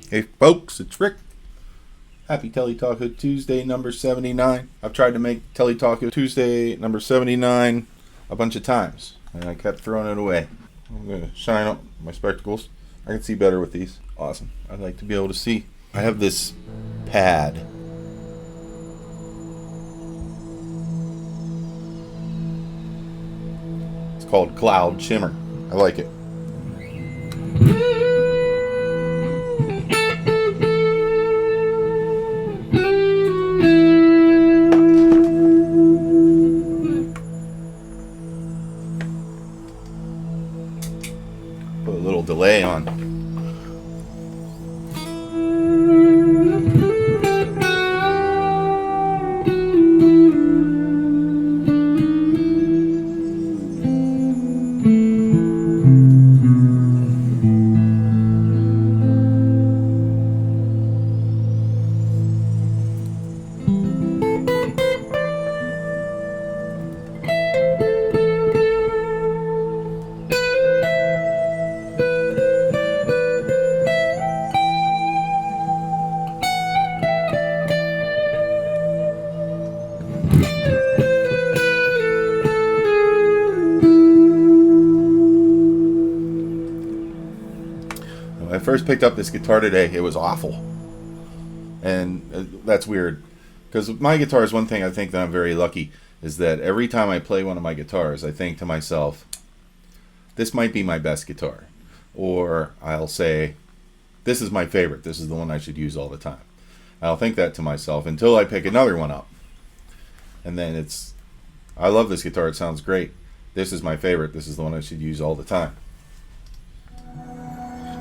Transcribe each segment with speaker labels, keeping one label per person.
Speaker 1: Hey folks, it's Rick. Happy TeleTaco Tuesday number 79. I've tried to make TeleTaco Tuesday number 79 a bunch of times, and I kept throwing it away. I'm going to shine up my spectacles. I can see better with these. Awesome. I'd like to be able to see. I have this pad. It's called Cloud Shimmer. I like it. Put a little delay on. When I first picked up this guitar today, it was awful. And that's weird. Because my guitar is one thing I think that I'm very lucky, is that every time I play one of my guitars, I think to myself, this might be my best guitar. Or I'll say, this is my favorite. This is the one I should use all the time. I'll think that to myself until I pick another one up. And then it's, I love this guitar. It sounds great. This is my favorite. This is the one I should use all the time.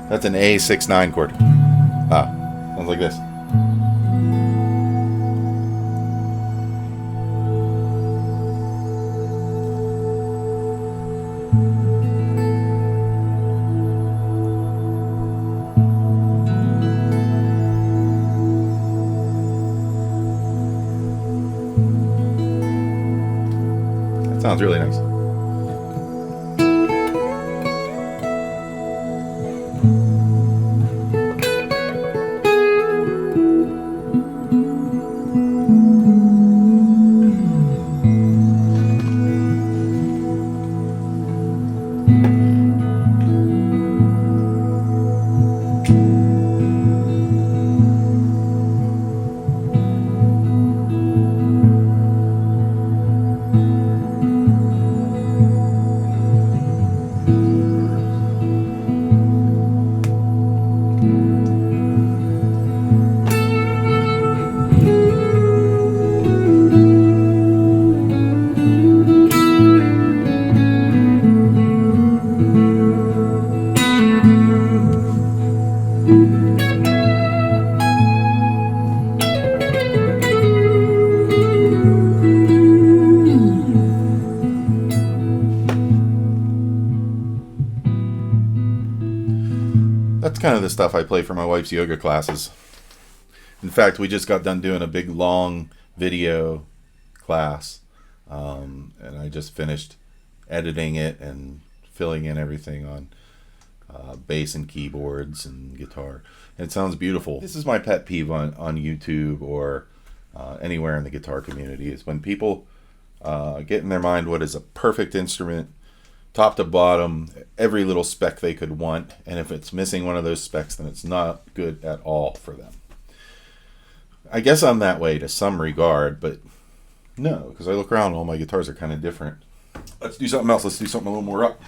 Speaker 1: That's an A69 chord. Sounds like this. That sounds really nice. That's kind of the stuff I play for my wife's yoga classes. In fact, we just got done doing a big long video class, and I just finished editing it and filling in everything on bass and keyboards and guitar. And it sounds beautiful. This is my pet peeve on YouTube or anywhere in the guitar community, is when people get in their mind what is a perfect instrument, top to bottom, every little spec they could want, and if it's missing one of those specs, then it's not good at all for them. I guess I'm that way to some regard, but no, because I look around, all my guitars are kind of different. Let's do something else. Let's do something a little more up.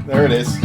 Speaker 1: There it is.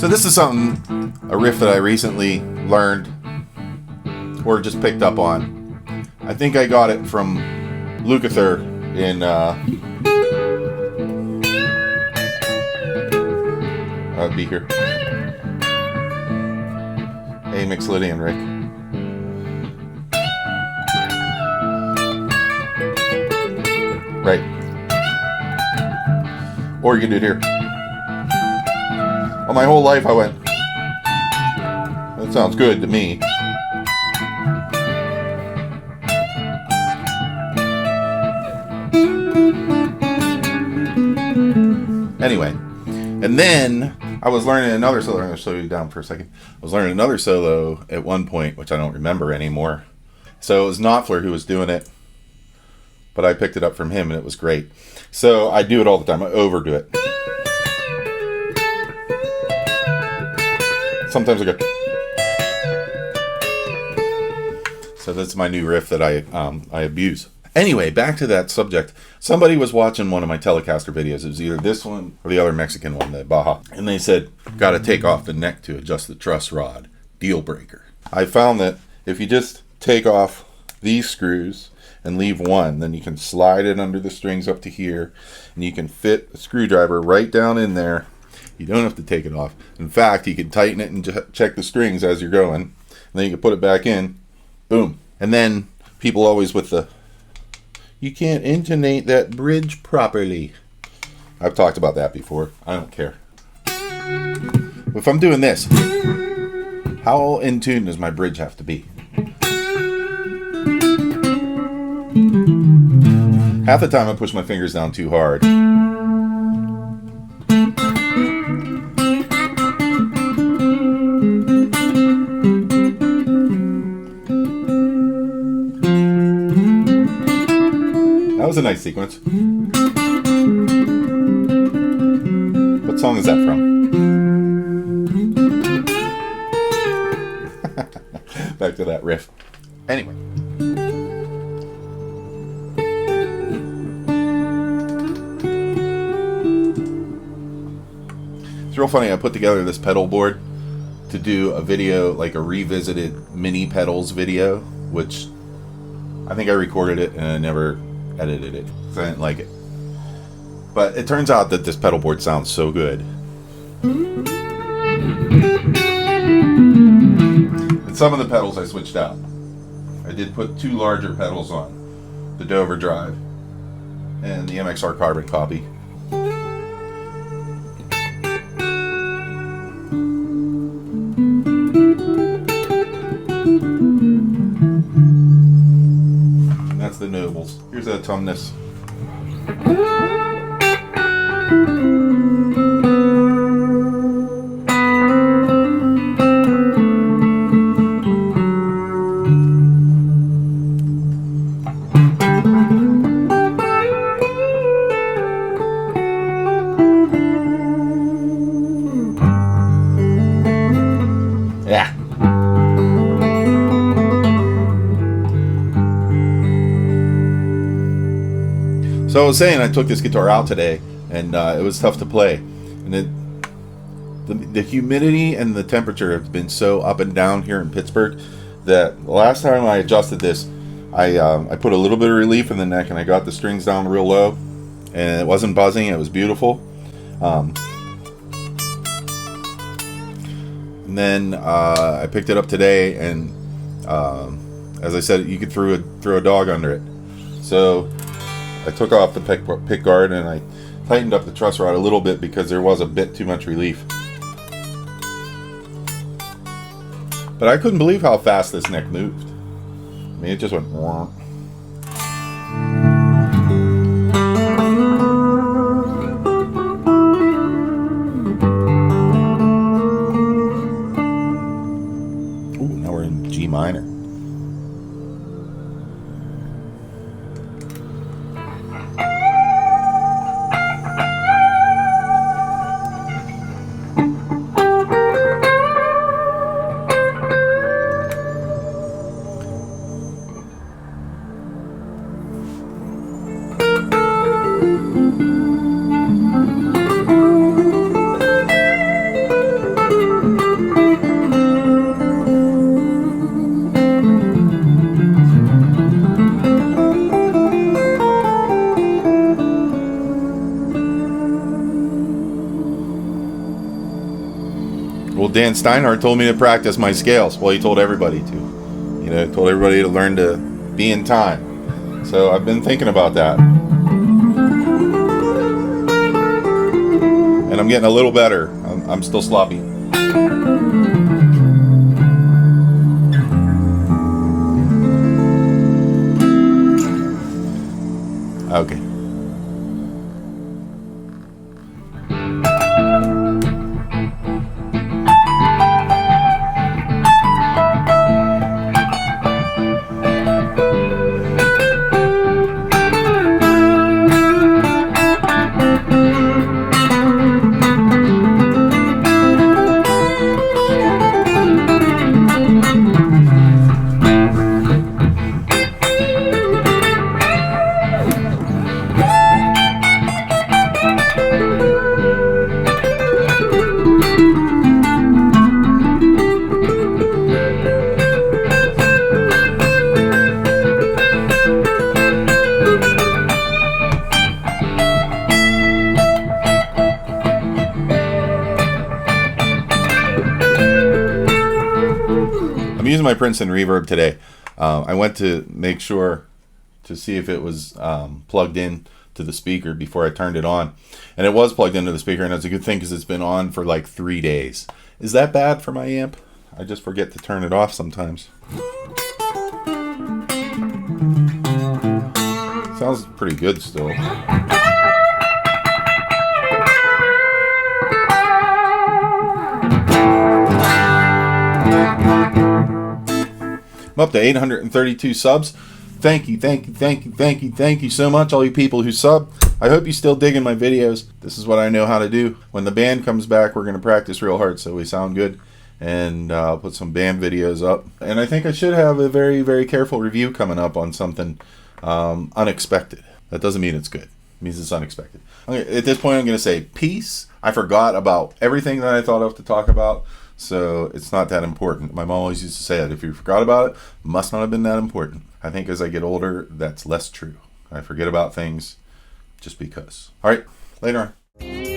Speaker 1: So this is a riff that I recently learned or just picked up on. I think I got it from Lukather in I'd be here. Hey, Mixolydian Rick. Right. Or you can do it here. Well, my whole life I went, that sounds good to me. Anyway, and then I was learning another solo. I'm going to slow you down for a second. I was learning another solo at one point, which I don't remember anymore. So it was Knopfler who was doing it, but I picked it up from him and it was great. So I do it all the time. I overdo it. Sometimes I go. So that's my new riff that I abuse. Anyway, back to that subject. Somebody was watching one of my Telecaster videos. It was either this one or the other Mexican one, the Baja. And they said, got to take off the neck to adjust the truss rod. Deal breaker. I found that if you just take off these screws and leave one, then you can slide it under the strings up to here, and you can fit a screwdriver right down in there. You don't have to take it off. In fact, you can tighten it and check the strings as you're going, and then you can put it back in. Boom. And then people always with the, you can't intonate that bridge properly. I've talked about that before. I don't care. If I'm doing this, how in tune does my bridge have to be? Half the time I push my fingers down too hard. That was a nice sequence. What song is that from? Back to that riff. Anyway. It's real funny. I put together this pedal board to do a video, like a revisited mini pedals video, which I think I recorded it and I never edited it because I didn't like it. But it turns out that this pedal board sounds so good. And some of the pedals I switched out. I did put two larger pedals on, the Dover Drive and the MXR Carbon copy. And that's the Nobels. Here's a Tumnus. Yeah. So I was saying I took this guitar out today, and it was tough to play. And the humidity and the temperature have been so up and down here in Pittsburgh that the last time I adjusted this, I put a little bit of relief in the neck, and I got the strings down real low, and it wasn't buzzing. It was beautiful. And then I picked it up today, and as I said, you could throw a dog under it. So I took off the pick guard and I tightened up the truss rod a little bit because there was a bit too much relief. But I couldn't believe how fast this neck moved. I mean, it just went. Ooh, now we're in G minor. Well, Dan Steinhardt told me to practice my scales. Well, he told everybody to. You know, told everybody to learn to be in time. So I've been thinking about that. And I'm getting a little better. I'm still sloppy. Okay. I'm using my Princeton Reverb today. I went to make sure to see if it was plugged in to the speaker before I turned it on. And it was plugged into the speaker, and it's a good thing because it's been on for like 3 days. Is that bad for my amp? I just forget to turn it off sometimes. Sounds pretty good still. I'm up to 832 subs. Thank you so much, all you people who sub. I hope you still digging my videos. This is what I know how to do. When the band comes back, we're going to practice real hard so we sound good. And I'll put some band videos up. And I think I should have a very, very careful review coming up on something unexpected. That doesn't mean it's good. It means it's unexpected. Okay, at this point, I'm going to say peace. I forgot about everything that I thought of to talk about. So it's not that important. My mom always used to say that if you forgot about it, it must not have been that important. I think as I get older, that's less true. I forget about things just because. All right, later on.